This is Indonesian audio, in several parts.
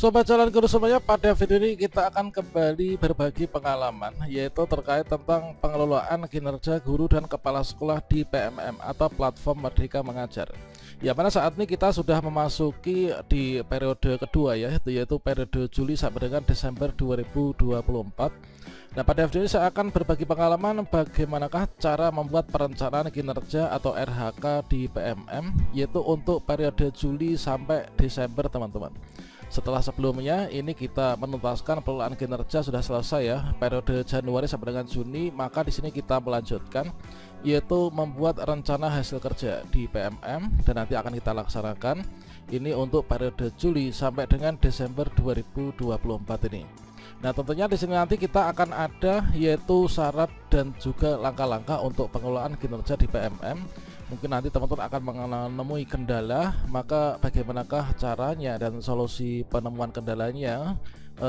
Sobat Jalan Guru semuanya, pada video ini kita akan kembali berbagi pengalaman, yaitu terkait tentang pengelolaan kinerja guru dan kepala sekolah di PMM atau platform Merdeka Mengajar. Ya, pada saat ini kita sudah memasuki di periode kedua ya, yaitu periode Juli sampai dengan Desember 2024. Nah, pada video ini saya akan berbagi pengalaman bagaimanakah cara membuat perencanaan kinerja atau RHK di PMM, yaitu untuk periode Juli sampai Desember teman-teman. Setelah sebelumnya ini kita menuntaskan pengelolaan kinerja sudah selesai ya, periode Januari sampai dengan Juni, maka di sini kita melanjutkan yaitu membuat rencana hasil kerja di PMM dan nanti akan kita laksanakan ini untuk periode Juli sampai dengan Desember 2024 ini. Nah, tentunya di sini nanti kita akan ada yaitu syarat dan juga langkah-langkah untuk pengelolaan kinerja di PMM. Mungkin nanti teman-teman akan menemui kendala, maka bagaimanakah caranya dan solusi penemuan kendalanya?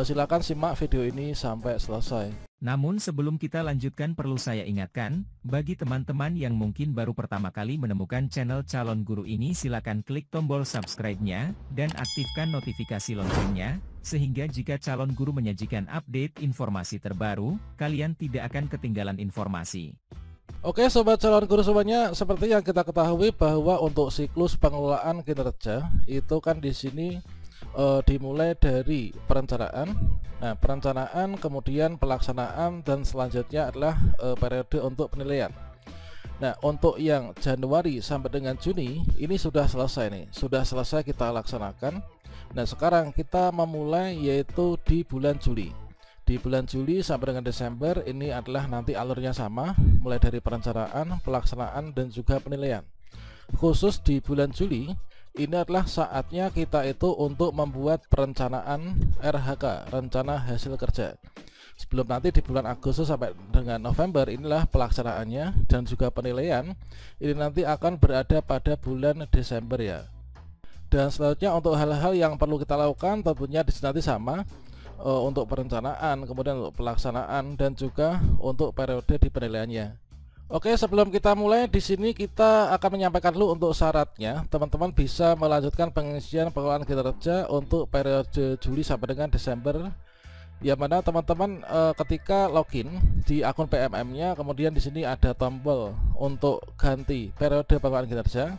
Silakan simak video ini sampai selesai. Namun sebelum kita lanjutkan, perlu saya ingatkan, bagi teman-teman yang mungkin baru pertama kali menemukan channel Calon Guru ini, silakan klik tombol subscribe-nya dan aktifkan notifikasi loncengnya, sehingga jika Calon Guru menyajikan update informasi terbaru, kalian tidak akan ketinggalan informasi. Oke Sobat Calon Guru semuanya, seperti yang kita ketahui bahwa untuk siklus pengelolaan kinerja itu kan di sini dimulai dari perencanaan. Nah, perencanaan, kemudian pelaksanaan, dan selanjutnya adalah periode untuk penilaian. Nah, untuk yang Januari sampai dengan Juni ini sudah selesai nih, sudah selesai kita laksanakan. Nah, sekarang kita memulai yaitu di bulan Juli. Di bulan Juli sampai dengan Desember ini adalah nanti alurnya sama, mulai dari perencanaan, pelaksanaan, dan juga penilaian. Khusus di bulan Juli ini adalah saatnya kita itu untuk membuat perencanaan RHK, rencana hasil kerja. Sebelum nanti di bulan Agustus sampai dengan November inilah pelaksanaannya, dan juga penilaian ini nanti akan berada pada bulan Desember ya. Dan selanjutnya untuk hal-hal yang perlu kita lakukan tentunya di sini nanti sama. Untuk perencanaan, kemudian untuk pelaksanaan, dan juga untuk periode di penilaiannya. Oke, sebelum kita mulai di sini kita akan menyampaikan dulu untuk syaratnya. Teman-teman bisa melanjutkan pengisian pengelolaan kinerja untuk periode Juli sampai dengan Desember. Yang mana teman-teman ketika login di akun PMM-nya, kemudian di sini ada tombol untuk ganti periode pengelolaan kinerja.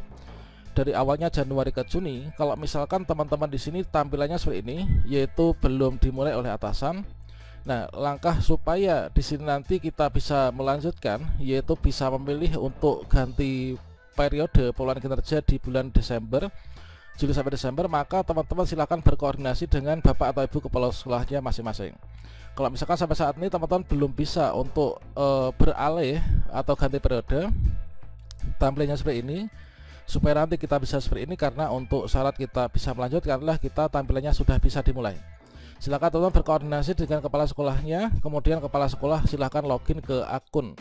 Dari awalnya Januari ke Juni, kalau misalkan teman-teman di sini tampilannya seperti ini, yaitu belum dimulai oleh atasan. Nah, langkah supaya di sini nanti kita bisa melanjutkan, yaitu bisa memilih untuk ganti periode pengelolaan kinerja di bulan Desember, Juli sampai Desember, maka teman-teman silahkan berkoordinasi dengan Bapak atau Ibu kepala sekolahnya masing-masing. Kalau misalkan sampai saat ini teman-teman belum bisa untuk beralih atau ganti periode, tampilannya seperti ini. Supaya nanti kita bisa seperti ini, karena untuk syarat kita bisa melanjutkan adalah kita tampilannya sudah bisa dimulai. Silakan teman-teman berkoordinasi dengan kepala sekolahnya, kemudian kepala sekolah silahkan login ke akun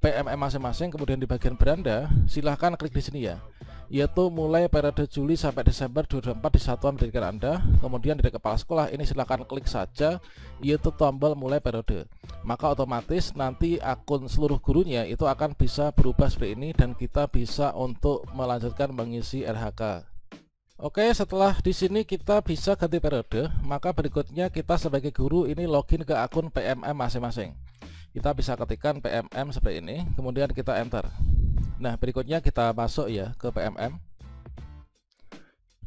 PMM masing-masing, kemudian di bagian beranda silahkan klik di sini ya, yaitu mulai periode Juli sampai Desember 2024 di satuan pendidikan Anda. Kemudian dari kepala sekolah ini silahkan klik saja yaitu tombol mulai periode, maka otomatis nanti akun seluruh gurunya itu akan bisa berubah seperti ini, dan kita bisa untuk melanjutkan mengisi RHK. Oke, setelah di sini kita bisa ganti periode, maka berikutnya kita sebagai guru ini login ke akun PMM masing-masing. Kita bisa ketikkan PMM seperti ini, kemudian kita enter. Nah, berikutnya kita masuk ya ke PMM.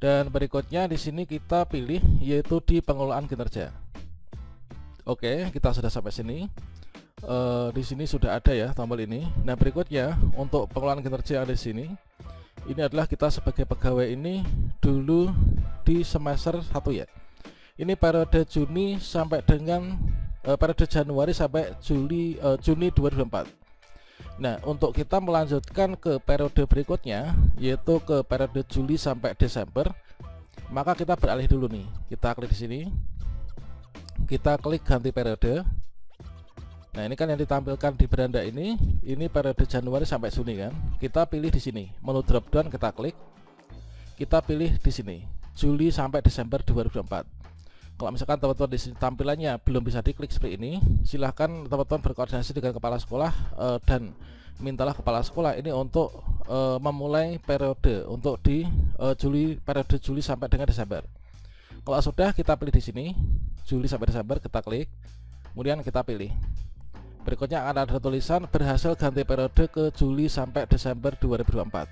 Dan berikutnya di sini kita pilih yaitu di pengelolaan kinerja. Oke, kita sudah sampai sini. Di sini sudah ada ya tombol ini. Nah, berikutnya untuk pengelolaan kinerja yang ada di sini, ini adalah kita sebagai pegawai ini dulu di semester 1 ya. Ini periode Juni sampai dengan periode Januari sampai Juni 2024. Nah, untuk kita melanjutkan ke periode berikutnya, yaitu ke periode Juli sampai Desember, maka kita beralih dulu nih. Kita klik di sini, kita klik ganti periode. Nah, ini kan yang ditampilkan di beranda ini periode Januari sampai Juni kan. Kita pilih di sini, menu drop down kita klik, kita pilih di sini Juli sampai Desember 2024. Kalau misalkan teman-teman di sini tampilannya belum bisa diklik seperti ini, silahkan teman-teman berkoordinasi dengan kepala sekolah dan mintalah kepala sekolah ini untuk memulai periode untuk di periode Juli sampai dengan Desember. Kalau sudah, kita pilih di sini Juli sampai Desember, kita klik, kemudian kita pilih. Berikutnya akan ada tulisan berhasil ganti periode ke Juli sampai Desember 2024.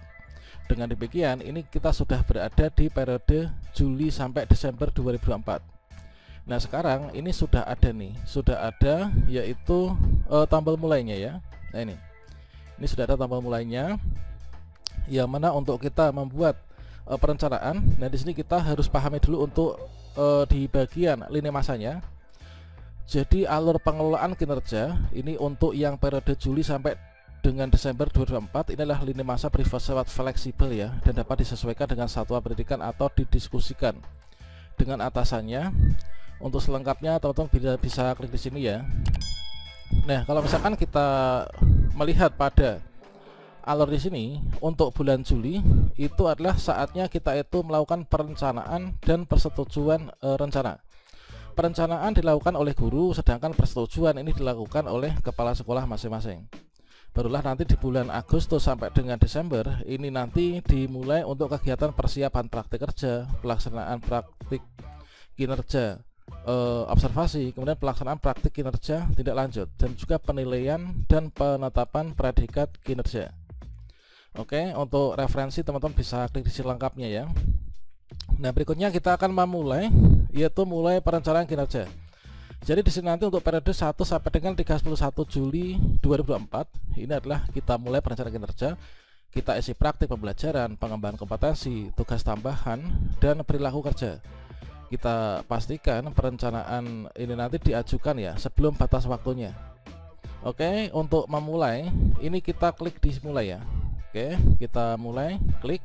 Dengan demikian, ini kita sudah berada di periode Juli sampai Desember 2024. Nah, sekarang ini sudah ada nih, sudah ada yaitu tombol mulainya ya. Nah, ini sudah ada tombol mulainya, yang mana untuk kita membuat perencanaan. Nah, di sini kita harus pahami dulu untuk di bagian lini masanya. Jadi alur pengelolaan kinerja ini untuk yang periode Juli sampai dengan Desember 2024 inilah lini masa bersifat fleksibel ya, dan dapat disesuaikan dengan satuan pendidikan atau didiskusikan dengan atasannya. Untuk selengkapnya teman-teman bisa klik di sini ya. Nah, kalau misalkan kita melihat pada alur di sini untuk bulan Juli itu adalah saatnya kita itu melakukan perencanaan dan persetujuan rencana. Perencanaan dilakukan oleh guru, sedangkan persetujuan ini dilakukan oleh kepala sekolah masing-masing. Barulah nanti di bulan Agustus sampai dengan Desember ini nanti dimulai untuk kegiatan persiapan praktik kerja, pelaksanaan praktik kinerja observasi, kemudian pelaksanaan praktik kinerja tindak lanjut, dan juga penilaian dan penetapan predikat kinerja. Oke, untuk referensi teman-teman bisa klik di sini lengkapnya ya. Nah, berikutnya kita akan memulai yaitu mulai perencanaan kinerja. Jadi di sini nanti untuk periode 1 sampai dengan 31 Juli 2024 ini adalah kita mulai perencanaan kinerja. Kita isi praktik pembelajaran, pengembangan kompetensi, tugas tambahan, dan perilaku kerja. Kita pastikan perencanaan ini nanti diajukan ya sebelum batas waktunya. Oke, untuk memulai ini kita klik di mulai ya. Oke, kita mulai, klik.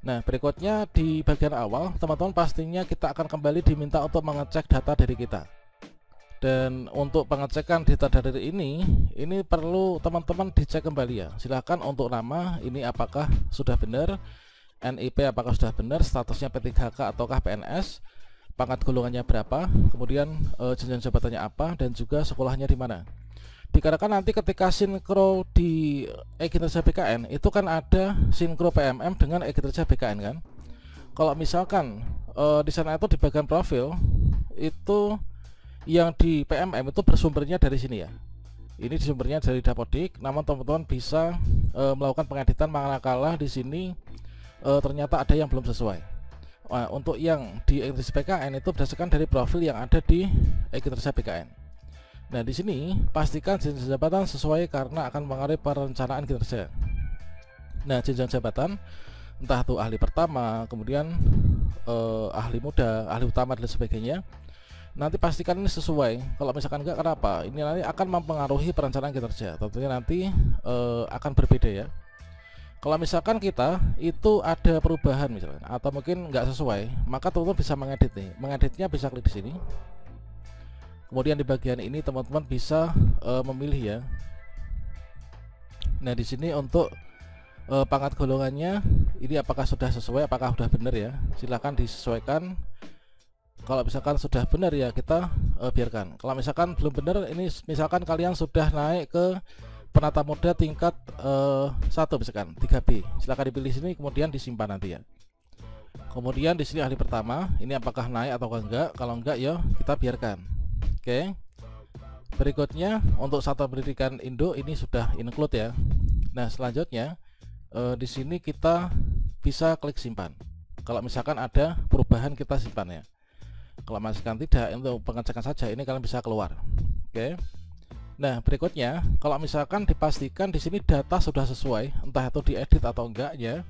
Nah, berikutnya di bagian awal teman-teman pastinya kita akan kembali diminta untuk mengecek data diri kita. Dan untuk pengecekan data diri ini perlu teman-teman dicek kembali ya. Silahkan untuk nama ini apakah sudah benar, NIP apakah sudah benar, statusnya P3K ataukah PNS, pangkat golongannya berapa, kemudian jenjang jabatannya apa, dan juga sekolahnya di mana. Dikarenakan nanti ketika sinkro di e-kinerja BKN itu kan ada sinkro PMM dengan e-kinerja BKN kan. Kalau misalkan di sana itu di bagian profil itu yang di PMM itu bersumbernya dari sini ya. Ini sumbernya dari Dapodik, namun teman-teman bisa melakukan pengeditan manakala di sini ternyata ada yang belum sesuai. Nah, untuk yang di e-kinerja BKN itu berdasarkan dari profil yang ada di e-kinerja BKN. Nah, di sini pastikan jenjang jabatan sesuai karena akan mengaruhi perencanaan kinerja. Nah, jenjang jabatan entah itu ahli pertama, kemudian ahli muda, ahli utama dan sebagainya. Nanti pastikan ini sesuai. Kalau misalkan enggak, kenapa? Ini nanti akan mempengaruhi perencanaan kinerja. Tentunya nanti akan berbeda ya. Kalau misalkan kita itu ada perubahan misalkan atau mungkin nggak sesuai, maka teman-teman bisa mengedit nih. Mengeditnya bisa klik di sini. Kemudian di bagian ini teman-teman bisa memilih ya. Nah, di sini untuk pangkat golongannya ini apakah sudah sesuai, apakah sudah benar ya. Silahkan disesuaikan. Kalau misalkan sudah benar ya kita biarkan. Kalau misalkan belum benar, ini misalkan kalian sudah naik ke penata muda tingkat 1 misalkan 3B, silahkan dipilih sini kemudian disimpan nanti ya. Kemudian di sini ahli pertama, ini apakah naik atau enggak. Kalau enggak ya kita biarkan. Oke. Berikutnya untuk satuan pendidikan Indo ini sudah include ya. Nah, selanjutnya di sini kita bisa klik simpan. Kalau misalkan ada perubahan kita simpan ya. Kalau misalkan tidak, untuk pengecekan saja ini kalian bisa keluar. Oke. Nah, berikutnya kalau misalkan dipastikan di sini data sudah sesuai, entah itu diedit atau enggak ya.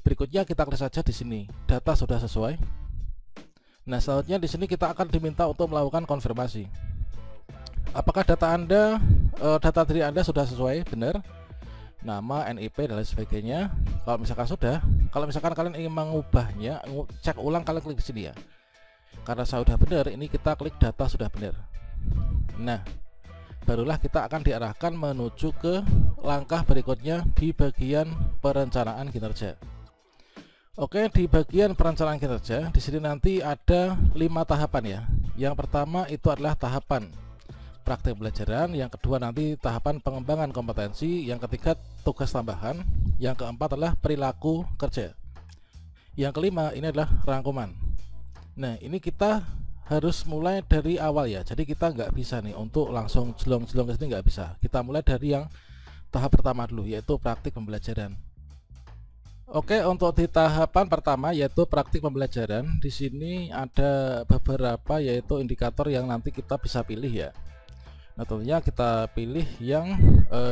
Berikutnya kita klik saja di sini, data sudah sesuai. Nah, selanjutnya di sini kita akan diminta untuk melakukan konfirmasi. Apakah data Anda, data diri Anda sudah sesuai, benar? Nama, NIP dan lain sebagainya. Kalau misalkan sudah, kalau misalkan kalian ingin mengubahnya, cek ulang, kalian klik di sini ya. Karena sudah benar, ini kita klik data sudah benar. Nah, barulah kita akan diarahkan menuju ke langkah berikutnya di bagian perencanaan kinerja. Oke, di bagian perencanaan kinerja di sini nanti ada 5 tahapan ya. Yang pertama itu adalah tahapan praktik pembelajaran, yang kedua nanti tahapan pengembangan kompetensi, yang ketiga tugas tambahan, yang keempat adalah perilaku kerja, yang kelima ini adalah rangkuman. Nah, ini kita harus mulai dari awal ya. Jadi kita nggak bisa nih untuk langsung jelong-jelong ke sini, nggak bisa. Kita mulai dari yang tahap pertama dulu, yaitu praktik pembelajaran. Oke, untuk di tahapan pertama yaitu praktik pembelajaran, di sini ada beberapa yaitu indikator yang nanti kita bisa pilih ya. Nah, tentunya kita pilih yang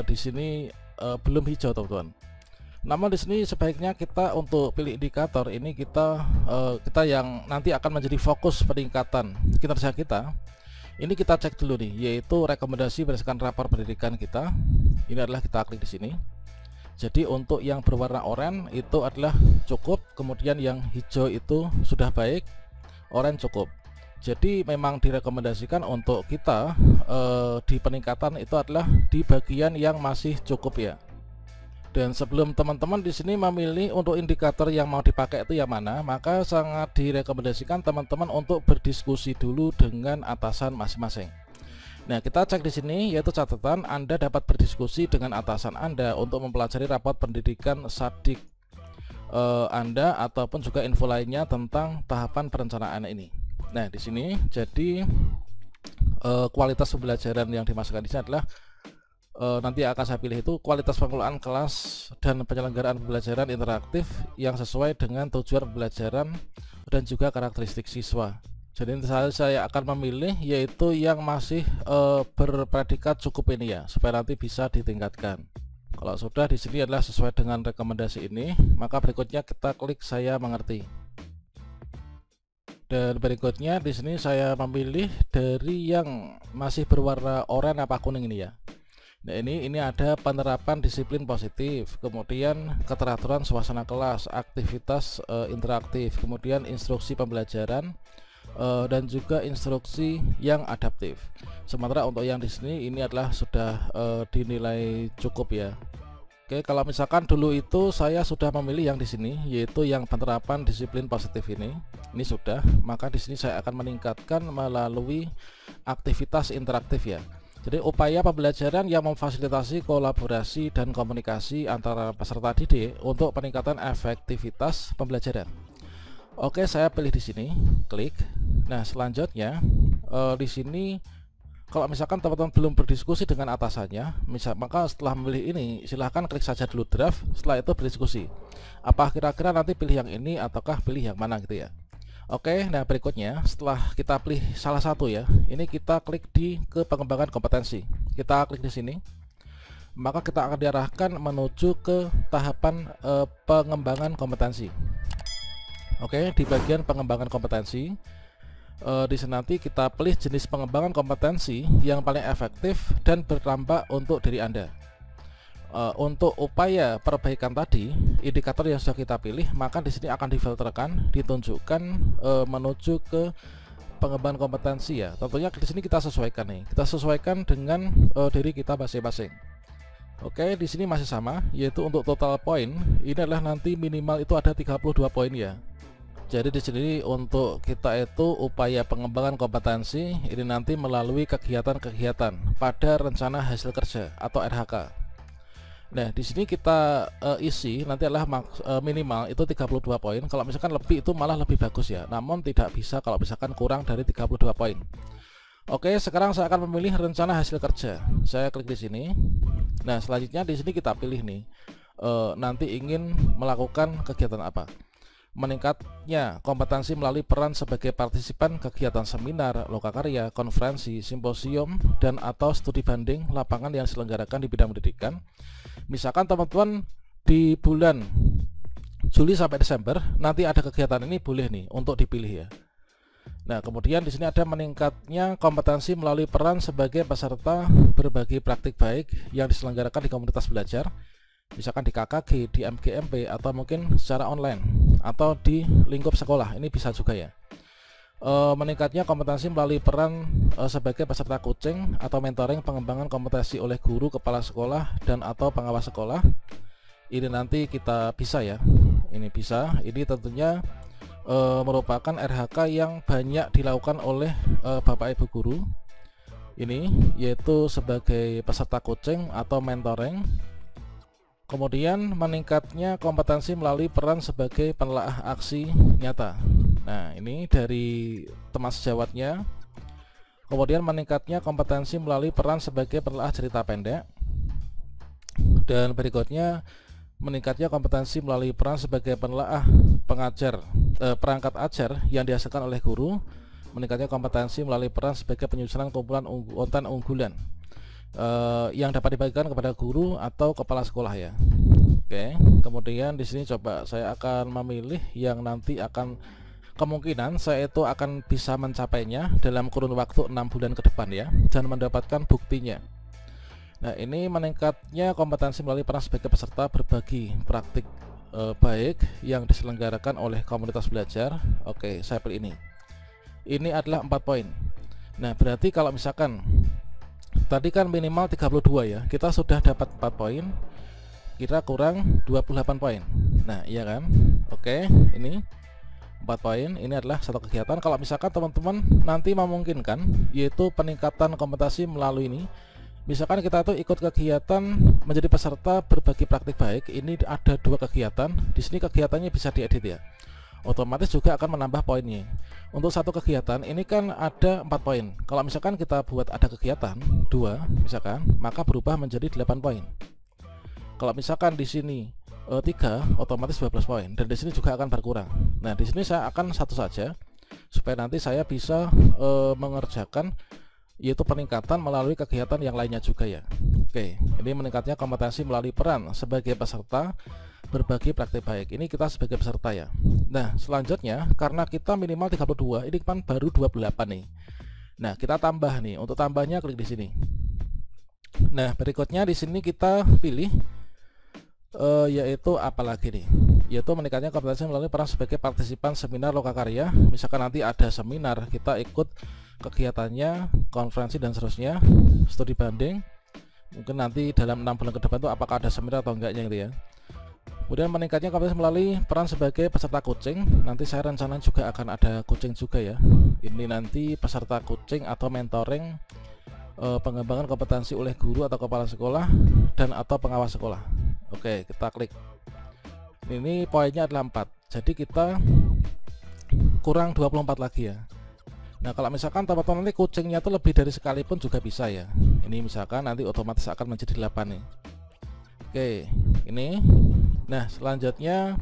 di sini belum hijau, teman-teman. Namun di sini sebaiknya kita untuk pilih indikator ini kita yang nanti akan menjadi fokus peningkatan kinerja kita. Ini kita cek dulu nih, yaitu rekomendasi berdasarkan rapor pendidikan kita. Ini adalah kita klik di sini. Jadi untuk yang berwarna oranye itu adalah cukup, kemudian yang hijau itu sudah baik, oranye cukup. Jadi memang direkomendasikan untuk kita di peningkatan itu adalah di bagian yang masih cukup ya. Dan sebelum teman-teman di sini memilih untuk indikator yang mau dipakai itu yang mana, maka sangat direkomendasikan teman-teman untuk berdiskusi dulu dengan atasan masing-masing. Nah, kita cek di sini yaitu catatan Anda dapat berdiskusi dengan atasan Anda untuk mempelajari raport pendidikan Sadik Anda ataupun juga info lainnya tentang tahapan perencanaan ini. Nah, di sini jadi kualitas pembelajaran yang dimasukkan di sini adalah nanti akan saya pilih itu kualitas pengelolaan kelas dan penyelenggaraan pembelajaran interaktif yang sesuai dengan tujuan pembelajaran dan juga karakteristik siswa. Jadi saya akan memilih yaitu yang masih berpredikat cukup ini ya, supaya nanti bisa ditingkatkan. Kalau sudah di sini adalah sesuai dengan rekomendasi ini, maka berikutnya kita klik saya mengerti. Dan berikutnya di sini saya memilih dari yang masih berwarna oranye apa kuning ini ya. Nah, ini ada penerapan disiplin positif, kemudian keteraturan suasana kelas, aktivitas interaktif, kemudian instruksi pembelajaran dan juga instruksi yang adaptif. Sementara untuk yang di sini ini adalah sudah dinilai cukup ya. Oke, kalau misalkan dulu itu saya sudah memilih yang di sini yaitu yang penerapan disiplin positif ini sudah, maka di sini saya akan meningkatkan melalui aktivitas interaktif ya. Jadi upaya pembelajaran yang memfasilitasi kolaborasi dan komunikasi antara peserta didik untuk peningkatan efektivitas pembelajaran. Oke, saya pilih di sini, klik. Nah, selanjutnya di sini kalau misalkan teman-teman belum berdiskusi dengan atasannya, maka setelah memilih ini silahkan klik saja dulu draft. Setelah itu berdiskusi. Apa kira-kira nanti pilih yang ini ataukah pilih yang mana gitu ya. Oke, nah berikutnya setelah kita pilih salah satu ya, ini kita klik ke pengembangan kompetensi. Kita klik di sini. Maka kita akan diarahkan menuju ke tahapan pengembangan kompetensi. Oke, di bagian pengembangan kompetensi di sini nanti kita pilih jenis pengembangan kompetensi yang paling efektif dan berdampak untuk diri Anda. Untuk upaya perbaikan tadi, indikator yang sudah kita pilih, maka di sini akan difilterkan, ditunjukkan menuju ke pengembangan kompetensi ya. Tentunya di sini kita sesuaikan nih, kita sesuaikan dengan diri kita masing-masing. Oke, di sini masih sama, yaitu untuk total poin ini adalah nanti minimal itu ada 32 poin ya. Jadi di sini untuk kita itu upaya pengembangan kompetensi ini nanti melalui kegiatan-kegiatan pada rencana hasil kerja atau RHK. Nah, di sini kita isi nanti adalah minimal itu 32 poin. Kalau misalkan lebih itu malah lebih bagus ya. Namun tidak bisa kalau misalkan kurang dari 32 poin. Oke, sekarang saya akan memilih rencana hasil kerja. Saya klik di sini. Nah, selanjutnya di sini kita pilih nih nanti ingin melakukan kegiatan apa. Meningkatnya kompetensi melalui peran sebagai partisipan kegiatan seminar, lokakarya, konferensi, simposium, dan atau studi banding lapangan yang diselenggarakan di bidang pendidikan. Misalkan teman-teman di bulan Juli sampai Desember nanti ada kegiatan ini, boleh nih untuk dipilih ya. Nah, kemudian di sini ada meningkatnya kompetensi melalui peran sebagai peserta berbagi praktik baik yang diselenggarakan di komunitas belajar. Misalkan di KKG, di MGMP, atau mungkin secara online atau di lingkup sekolah, ini bisa juga ya. Meningkatnya kompetensi melalui peran sebagai peserta coaching atau mentoring pengembangan kompetensi oleh guru, kepala sekolah, dan atau pengawas sekolah. Ini nanti kita bisa ya, ini bisa. Ini tentunya merupakan RHK yang banyak dilakukan oleh Bapak Ibu guru. Ini yaitu sebagai peserta coaching atau mentoring. Kemudian meningkatnya kompetensi melalui peran sebagai penelaah aksi nyata. Nah, ini dari teman sejawatnya. Kemudian meningkatnya kompetensi melalui peran sebagai penelaah cerita pendek. Dan berikutnya meningkatnya kompetensi melalui peran sebagai penelaah perangkat ajar yang dihasilkan oleh guru. Meningkatnya kompetensi melalui peran sebagai penyusunan kumpulan konten unggulan yang dapat dibagikan kepada guru atau kepala sekolah ya. Oke, kemudian di sini coba saya akan memilih yang nanti akan kemungkinan saya itu akan bisa mencapainya dalam kurun waktu 6 bulan ke depan ya, dan mendapatkan buktinya. Nah, ini meningkatnya kompetensi melalui peran sebagai peserta berbagi praktik baik yang diselenggarakan oleh komunitas belajar. Oke, saya pilih ini. Ini adalah 4 poin. Nah, berarti kalau misalkan tadi kan minimal 32 ya, kita sudah dapat 4 poin, kita kurang 28 poin. Nah, iya kan? Oke, ini 4 poin. Ini adalah satu kegiatan. Kalau misalkan teman-teman nanti memungkinkan, yaitu peningkatan kompetensi melalui ini, misalkan kita tuh ikut kegiatan menjadi peserta berbagi praktik baik. Ini ada 2 kegiatan. Di sini kegiatannya bisa diedit ya. Otomatis juga akan menambah poinnya. Untuk satu kegiatan ini kan ada 4 poin. Kalau misalkan kita buat ada kegiatan 2 misalkan, maka berubah menjadi 8 poin. Kalau misalkan di sini 3, otomatis 12 poin, dan di sini juga akan berkurang. Nah, di sini saya akan satu saja supaya nanti saya bisa mengerjakan yaitu peningkatan melalui kegiatan yang lainnya juga ya. Oke, ini meningkatnya kompetensi melalui peran sebagai peserta berbagi praktik baik. Ini kita sebagai peserta ya. Nah, selanjutnya karena kita minimal 32, ini kan baru 28 nih. Nah, kita tambah nih. Untuk tambahnya klik di sini. Nah, berikutnya di sini kita pilih yaitu apa lagi nih, yaitu meningkatnya kompetensi melalui peran sebagai partisipan seminar lokakarya. Misalkan nanti ada seminar, kita ikut kegiatannya, konferensi dan seterusnya, studi banding. Mungkin nanti dalam 6 bulan ke depan itu apakah ada seminar atau enggaknya gitu ya. Kemudian meningkatnya kompetensi melalui peran sebagai peserta coaching. Nanti saya rencana juga akan ada coaching juga ya. Ini nanti peserta coaching atau mentoring, pengembangan kompetensi oleh guru atau kepala sekolah dan atau pengawas sekolah. Oke, kita klik. Ini poinnya adalah 4. Jadi kita kurang 24 lagi ya. Nah, kalau misalkan teman-teman nanti coachingnya itu lebih dari sekali pun juga bisa ya. Ini misalkan nanti otomatis akan menjadi 8 nih. Oke, ini. Nah, selanjutnya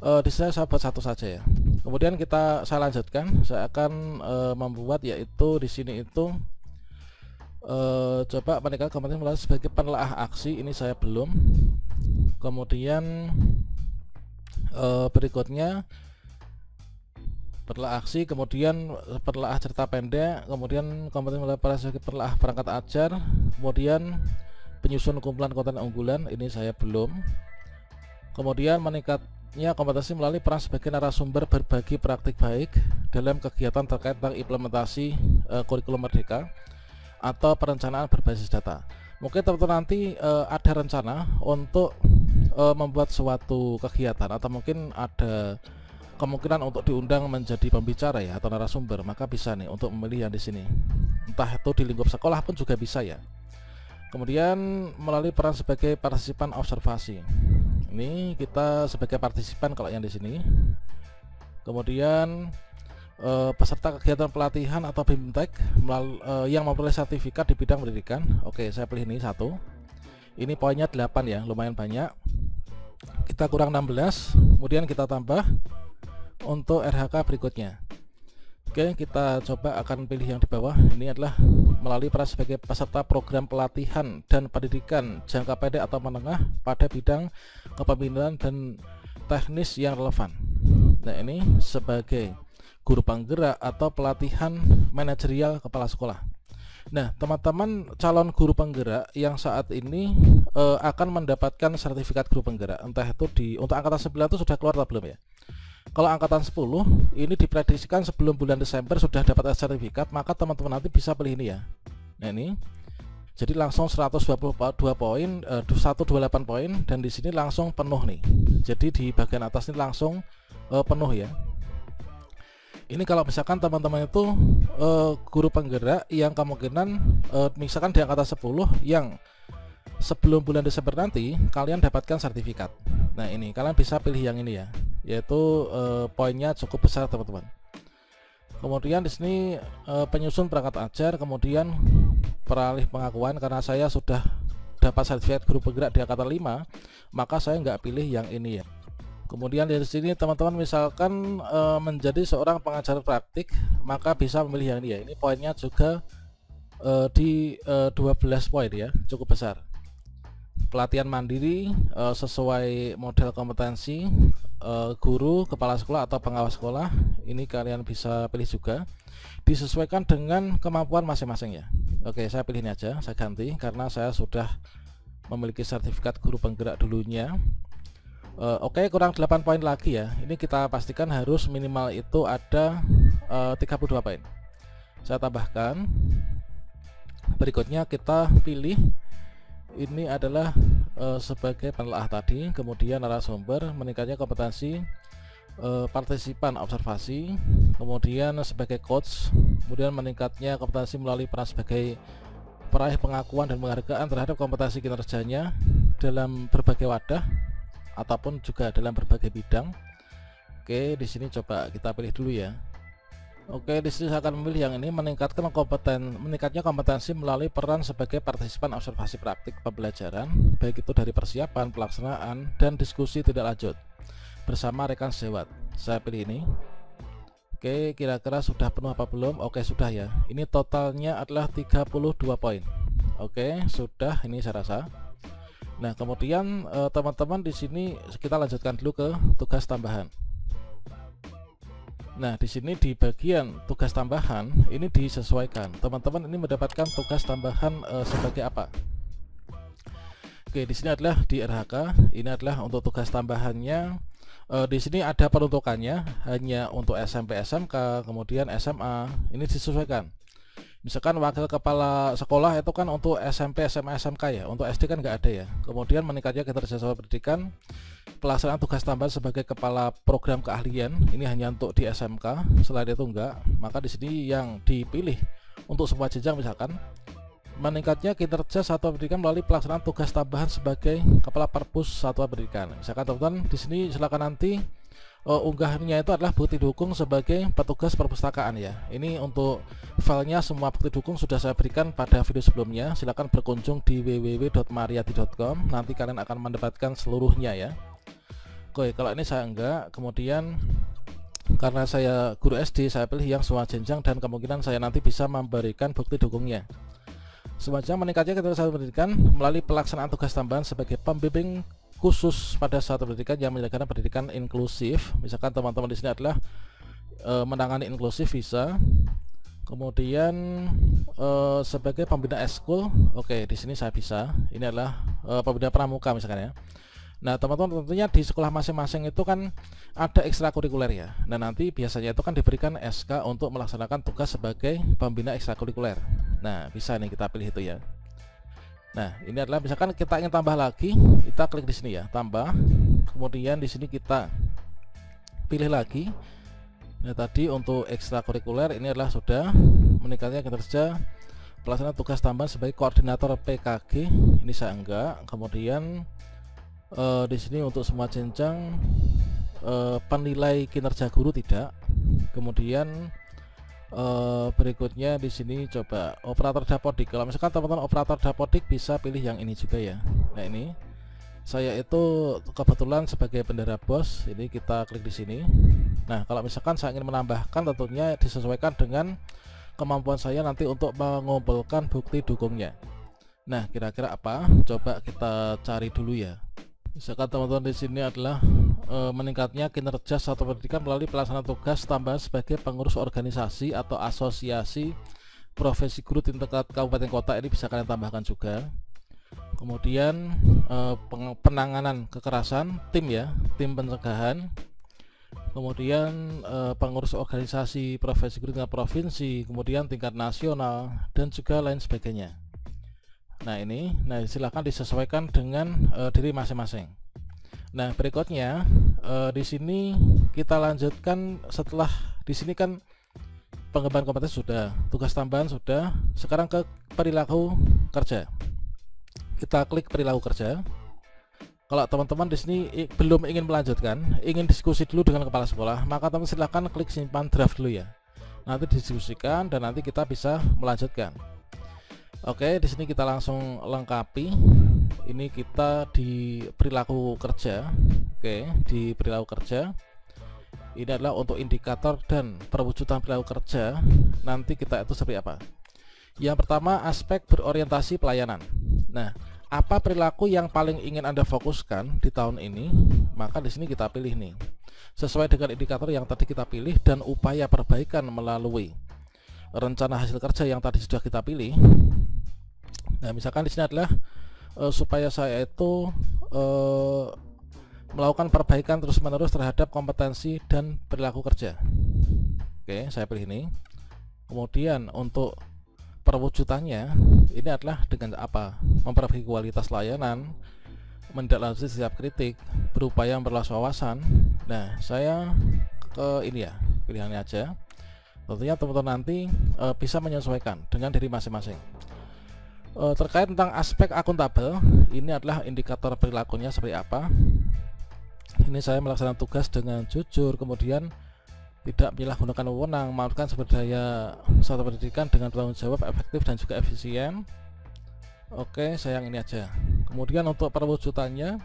di sini saya buat satu saja ya. Kemudian saya lanjutkan. Saya akan membuat yaitu di sini itu coba meningkatkan kompetensi melalui sebagai penelaah aksi. Ini saya belum. Kemudian berikutnya penelaah aksi, kemudian penelaah cerita pendek, kemudian kompetensi melalui peran sebagai penelaah perangkat ajar, kemudian penyusun kumpulan konten unggulan. Ini saya belum. Kemudian meningkatnya kompetensi melalui peran sebagai narasumber berbagi praktik baik dalam kegiatan terkait tentang implementasi kurikulum merdeka atau perencanaan berbasis data. Mungkin teman-teman nanti ada rencana untuk membuat suatu kegiatan, atau mungkin ada kemungkinan untuk diundang menjadi pembicara ya atau narasumber, maka bisa nih untuk memilih yang di sini. Entah itu di lingkup sekolah pun juga bisa ya. Kemudian melalui peran sebagai partisipan observasi. Ini kita sebagai partisipan kalau yang di sini. Kemudian peserta kegiatan pelatihan atau BIMTEK yang memperoleh sertifikat di bidang pendidikan. Oke, saya pilih ini 1. Ini poinnya 8 ya, lumayan banyak. Kita kurang 16, kemudian kita tambah untuk RHK berikutnya. Oke, kita coba akan pilih yang di bawah. Ini adalah melalui peran sebagai peserta program pelatihan dan pendidikan jangka pendek atau menengah pada bidang kepemimpinan dan teknis yang relevan. Nah, ini sebagai guru penggerak atau pelatihan manajerial kepala sekolah. Nah, teman-teman calon guru penggerak yang saat ini akan mendapatkan sertifikat guru penggerak, entah itu untuk angkatan 9 itu sudah keluar atau belum ya. Kalau angkatan 10 ini diprediksikan sebelum bulan Desember sudah dapat sertifikat, maka teman-teman nanti bisa pilih ini ya. Nah, ini jadi langsung 122 poin, 128 poin, dan di sini langsung penuh nih. Jadi di bagian atas ini langsung penuh ya. Ini kalau misalkan teman-teman itu guru penggerak yang kemungkinan misalkan di angkatan 10 yang sebelum bulan Desember nanti kalian dapatkan sertifikat. Nah, ini kalian bisa pilih yang ini ya. yaitu poinnya cukup besar teman-teman. Kemudian di sini penyusun perangkat ajar, kemudian peralih pengakuan. Karena saya sudah dapat sertifikat guru penggerak di angkatan 5, maka saya nggak pilih yang ini ya. Kemudian dari sini teman-teman misalkan menjadi seorang pengajar praktik, maka bisa memilih yang ini ya. Ini poinnya juga di 12 poin ya, cukup besar. Pelatihan mandiri sesuai model kompetensi guru, kepala sekolah atau pengawas sekolah, ini kalian bisa pilih juga, disesuaikan dengan kemampuan masing-masing ya. Oke, saya pilih ini aja, saya ganti karena saya sudah memiliki sertifikat guru penggerak dulunya. Oke, kurang 8 poin lagi ya. Ini kita pastikan harus minimal itu ada 32 poin. Saya tambahkan. Berikutnya kita pilih ini adalah sebagai penelaah tadi, kemudian narasumber, meningkatnya kompetensi partisipan observasi, kemudian sebagai coach, kemudian meningkatnya kompetensi melalui peran sebagai peraih pengakuan dan penghargaan terhadap kompetensi kinerjanya dalam berbagai wadah ataupun juga dalam berbagai bidang. Oke, di sini coba kita pilih dulu ya. Oke, di sini saya akan memilih yang ini, meningkatnya kompetensi melalui peran sebagai partisipan observasi praktik pembelajaran, baik itu dari persiapan, pelaksanaan, dan diskusi tidak lanjut bersama rekan sejawat. Saya pilih ini. Oke, kira-kira sudah penuh apa belum? Oke, sudah ya. Ini totalnya adalah 32 poin. Oke, sudah ini saya rasa. Nah, kemudian teman-teman di sini kita lanjutkan dulu ke tugas tambahan. Nah, di sini di bagian tugas tambahan ini disesuaikan. Teman-teman ini mendapatkan tugas tambahan sebagai apa? Oke, di sini adalah di RHK. Ini adalah untuk tugas tambahannya. Di sini ada peruntukannya hanya untuk SMP, SMK, kemudian SMA. Ini disesuaikan. Misalkan wakil kepala sekolah itu kan untuk SMP, SMA, SMK ya. Untuk SD kan nggak ada ya. Kemudian meningkatnya kinerja siswa pendidikan. Pelaksanaan tugas tambahan sebagai kepala program keahlian ini hanya untuk di SMK, selain itu enggak. Maka di sini yang dipilih untuk semua jenjang, misalkan meningkatnya kinerja satuan pendidikan melalui pelaksanaan tugas tambahan sebagai kepala perpus satuan pendidikan. Misalkan teman-teman di sini silakan nanti unggahannya itu adalah bukti dukung sebagai petugas perpustakaan ya. Ini untuk filenya semua bukti dukung sudah saya berikan pada video sebelumnya. Silakan berkunjung di www.mariati.com. Nanti kalian akan mendapatkan seluruhnya ya. Oke, kalau ini saya enggak. Kemudian karena saya guru SD, saya pilih yang semua jenjang dan kemungkinan saya nanti bisa memberikan bukti dukungnya. Semacam meningkatnya kinerja satuan pendidikan melalui pelaksanaan tugas tambahan sebagai pembimbing khusus pada satuan pendidikan yang menyelenggarakan pendidikan inklusif. Misalkan teman-teman di sini adalah menangani inklusif bisa. Kemudian sebagai pembina eskul, oke, di sini saya bisa. Ini adalah pembina pramuka misalkan ya. Nah, teman-teman tentunya di sekolah masing-masing itu kan ada ekstrakurikuler ya. Nah, nanti biasanya itu kan diberikan SK untuk melaksanakan tugas sebagai pembina ekstrakurikuler. Nah, bisa nih kita pilih itu ya. Nah, ini adalah misalkan kita ingin tambah lagi, kita klik di sini ya, tambah. Kemudian di sini kita pilih lagi. Nah, tadi untuk ekstrakurikuler ini adalah sudah meningkatnya kinerja pelaksanaan tugas tambahan sebagai koordinator PKG. Ini saya enggak. Kemudian di sini untuk semua jenjang penilai kinerja guru tidak. Kemudian berikutnya di sini coba operator dapodik. Kalau misalkan teman-teman operator dapodik bisa pilih yang ini juga ya. Nah, ini saya itu kebetulan sebagai bendera BOS. Ini kita klik di sini. Nah, kalau misalkan saya ingin menambahkan, tentunya disesuaikan dengan kemampuan saya nanti untuk mengumpulkan bukti dukungnya. Nah, kira-kira apa? Coba kita cari dulu ya. Misalkan teman-teman di sini adalah meningkatnya kinerja satuan pendidikan melalui pelaksanaan tugas tambahan sebagai pengurus organisasi atau asosiasi profesi guru tingkat kabupaten kota. Ini bisa kalian tambahkan juga. Kemudian penanganan kekerasan, tim ya, tim pencegahan. Kemudian pengurus organisasi profesi guru tingkat provinsi, kemudian tingkat nasional dan juga lain sebagainya. Nah, ini, silahkan disesuaikan dengan diri masing-masing. Nah, berikutnya di sini kita lanjutkan. Setelah di sini kan pengembangan kompetensi sudah, tugas tambahan sudah. Sekarang ke perilaku kerja. Kita klik perilaku kerja. Kalau teman-teman di sini belum ingin melanjutkan, ingin diskusi dulu dengan kepala sekolah, maka teman silahkan klik simpan draft dulu ya. Nanti didiskusikan dan nanti kita bisa melanjutkan. Oke, di sini kita langsung lengkapi. Ini kita di perilaku kerja. Oke, di perilaku kerja. Ini adalah untuk indikator dan perwujudan perilaku kerja. Nanti kita itu seperti apa? Yang pertama, aspek berorientasi pelayanan. Nah, apa perilaku yang paling ingin Anda fokuskan di tahun ini? Maka di sini kita pilih nih, sesuai dengan indikator yang tadi kita pilih dan upaya perbaikan melalui rencana hasil kerja yang tadi sudah kita pilih. Nah, misalkan di sini adalah supaya saya itu melakukan perbaikan terus-menerus terhadap kompetensi dan perilaku kerja. Oke, saya pilih ini. Kemudian untuk perwujudannya ini adalah dengan apa? Memperbaiki kualitas layanan, menindaklanjuti setiap kritik, berupaya memperluas wawasan. Nah, saya ke ini ya, pilihannya aja. Tentunya teman-teman nanti bisa menyesuaikan dengan diri masing-masing. Terkait tentang aspek akuntabel, ini adalah indikator perilakunya seperti apa. Ini saya melaksanakan tugas dengan jujur, kemudian tidak menyalahgunakan wewenang, melakukan sumber daya suatu pendidikan dengan tanggung jawab, efektif dan juga efisien. Oke, saya yang ini aja. Kemudian untuk perwujudannya,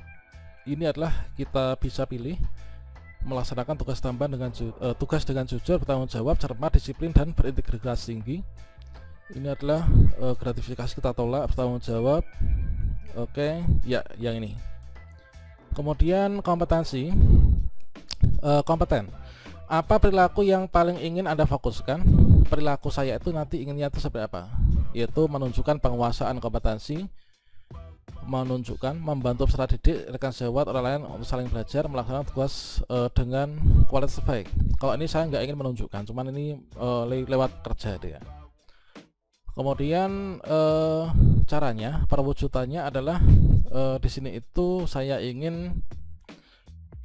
ini adalah kita bisa pilih melaksanakan tugas tambahan dengan tugas dengan jujur, bertanggung jawab, cermat, disiplin dan berintegritas tinggi. Ini adalah gratifikasi kita tolak, bertanggung jawab. Oke, ya yang ini. Kemudian kompetensi, kompeten. Apa perilaku yang paling ingin Anda fokuskan? Perilaku saya itu nanti inginnya itu seperti apa? Yaitu menunjukkan penguasaan kompetensi, menunjukkan membantu peserta didik, rekan sejawat, orang lain untuk saling belajar, melaksanakan tugas dengan kualitas terbaik. Kalau ini saya nggak ingin menunjukkan, cuman ini lewat kerja dia. Kemudian caranya, perwujudannya adalah di sini itu saya ingin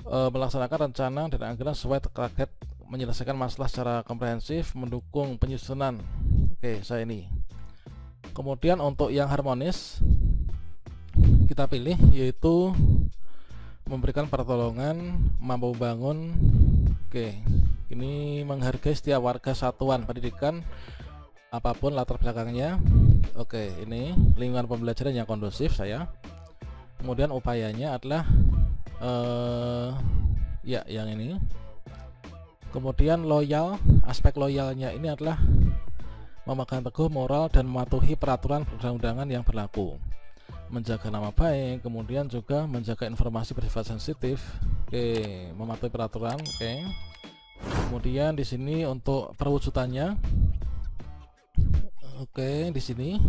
melaksanakan rencana dan anggaran sesuai target, menyelesaikan masalah secara komprehensif, mendukung penyusunan. Oke, saya ini. Kemudian untuk yang harmonis kita pilih yaitu memberikan pertolongan, mampu membangun. Oke, ini menghargai setiap warga satuan pendidikan apapun latar belakangnya. Oke, ini lingkungan pembelajaran yang kondusif saya. Kemudian upayanya adalah ya yang ini. Kemudian loyal, aspek loyalnya ini adalah memegang teguh moral dan mematuhi peraturan perundang-undangan yang berlaku, menjaga nama baik, kemudian juga menjaga informasi bersifat sensitif. Oke, mematuhi peraturan. Oke. Kemudian di sini untuk perwujudannya, oke, di sini.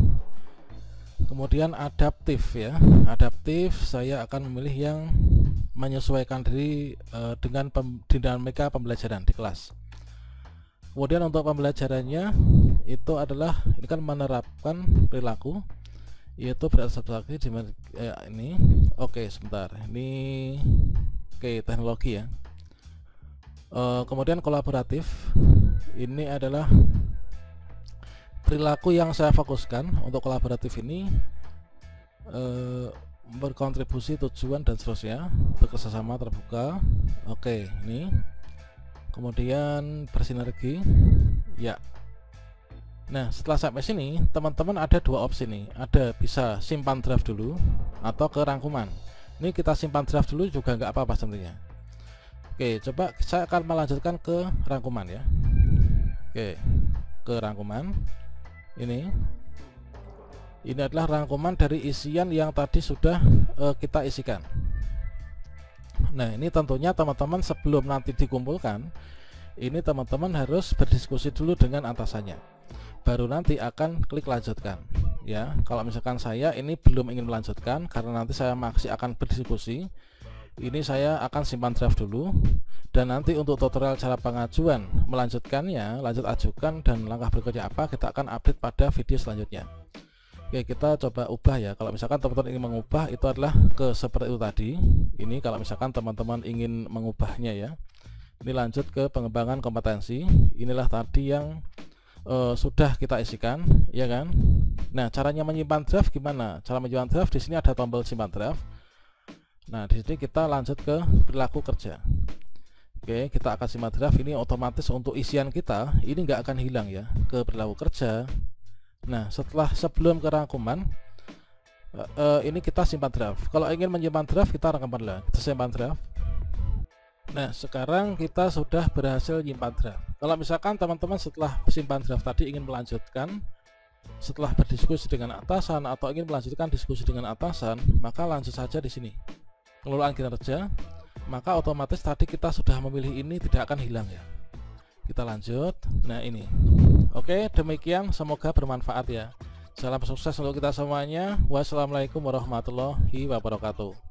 Kemudian adaptif ya, adaptif saya akan memilih yang menyesuaikan diri dengan dinamika pembelajaran di kelas. Kemudian untuk pembelajarannya itu adalah ini kan menerapkan perilaku, yaitu beradaptasi di ini. Oke, sebentar, ini oke, teknologi ya. Kemudian kolaboratif, ini adalah perilaku yang saya fokuskan. Untuk kolaboratif ini berkontribusi, tujuan dan seterusnya, bekerjasama, terbuka. Oke, ini. Kemudian bersinergi ya. Nah, setelah sampai sini teman-teman ada dua opsi nih, ada bisa simpan draft dulu atau ke rangkuman. Ini kita simpan draft dulu juga nggak apa-apa sebenarnya. Oke, coba saya akan melanjutkan ke rangkuman ya. Oke, ke rangkuman. Ini adalah rangkuman dari isian yang tadi sudah kita isikan. Nah, ini tentunya teman-teman sebelum nanti dikumpulkan, ini teman-teman harus berdiskusi dulu dengan atasannya, baru nanti akan klik lanjutkan ya. Kalau misalkan saya ini belum ingin melanjutkan karena nanti saya masih akan berdiskusi, ini saya akan simpan draft dulu, dan nanti untuk tutorial cara pengajuan melanjutkannya, lanjut ajukan dan langkah berikutnya apa, kita akan update pada video selanjutnya. Oke, kita coba ubah ya. Kalau misalkan teman-teman ingin mengubah, itu adalah ke seperti itu tadi. Ini kalau misalkan teman-teman ingin mengubahnya ya, ini lanjut ke pengembangan kompetensi. Inilah tadi yang sudah kita isikan ya kan. Nah, caranya menyimpan draft gimana? Cara menyimpan draft, di sini ada tombol simpan draft. Nah, di sini kita lanjut ke perilaku kerja. Oke, kita akan simak draft. Ini otomatis untuk isian kita ini nggak akan hilang ya ke perilaku kerja. Nah, sebelum ke rangkuman, ini kita simpan draft. Kalau ingin menyimpan draft, kita rangkuman lah. Kita simpan draft. Nah, sekarang kita sudah berhasil menyimpan draft. Kalau misalkan teman-teman setelah simpan draft tadi ingin melanjutkan, setelah berdiskusi dengan atasan atau ingin melanjutkan diskusi dengan atasan, maka lanjut saja di sini. Pengelolaan kinerja. Maka otomatis tadi kita sudah memilih ini tidak akan hilang ya. Kita lanjut. Nah, ini. Oke, demikian, semoga bermanfaat ya. Salam sukses untuk kita semuanya. Wassalamualaikum warahmatullahi wabarakatuh.